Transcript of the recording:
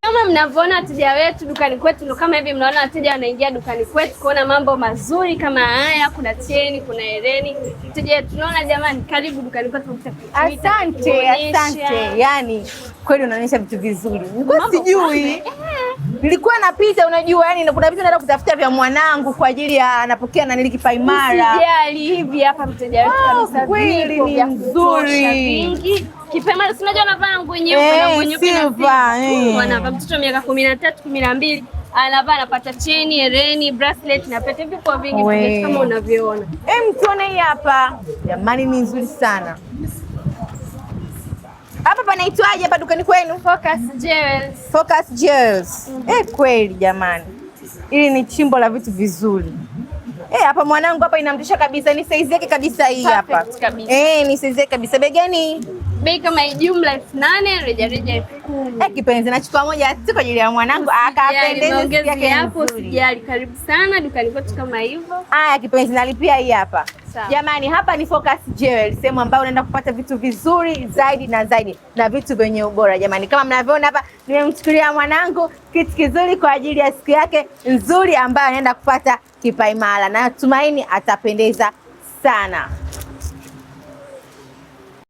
Kama mnavyoona wateja wetu dukani kwetu, ndio kama hivi mnaona wateja wanaingia dukani kwetu kuona mambo mazuri kama haya. Kuna cheni, kuna hereni. Mteja tunaona, jamani, karibu dukani kwetu. Asante. Yani kweli unaonyesha vitu vizuri. Nilikuwa sijui. Nilikuwa napita, unajua, yani kuna vitu naenda kutafuta vya mwanangu kwa ajili ya anapokea na niliki paimara. Usijali, hivi hapa mteja wetu kabisa, kweli ni mzuri. Kipaimara si unajua anavaa nguo nyeupe na nguo nyeupe na wanavaa mtoto miaka 13, 12 anavaa, anapata cheni, hereni, bracelet na pete, vipo vingi kama unavyoona. Mtuone hii hapa. Jamani ni nzuri sana. Hapa panaitwaje hapa dukani kwenu? Focus Jewels. Focus Jewels. Kweli jamani. Hili ni chimbo la vitu vizuri. Hapa mwanangu hapa inamtisha kabisa, ni size yake kabisa hii hapa. Ni size yake kabisa. Bei gani? Bei kama jumla 8,000, rejareja 10,000. Kipenzi nachukua moja tu kwa ajili ya mwanangu akapendeza yake hapo. Usijali, karibu sana dukani kwetu kama hivyo. Kipenzi nalipia hii hapa. Jamani, hapa ni Focus Jewels, sehemu ambayo unaenda kupata vitu vizuri zaidi na zaidi na vitu vyenye ubora. Jamani, kama mnavyoona hapa, nimemchukulia mwanangu kitu kizuri kwa ajili ya siku yake nzuri ambayo anaenda kupata kipaimara, na natumaini atapendeza sana.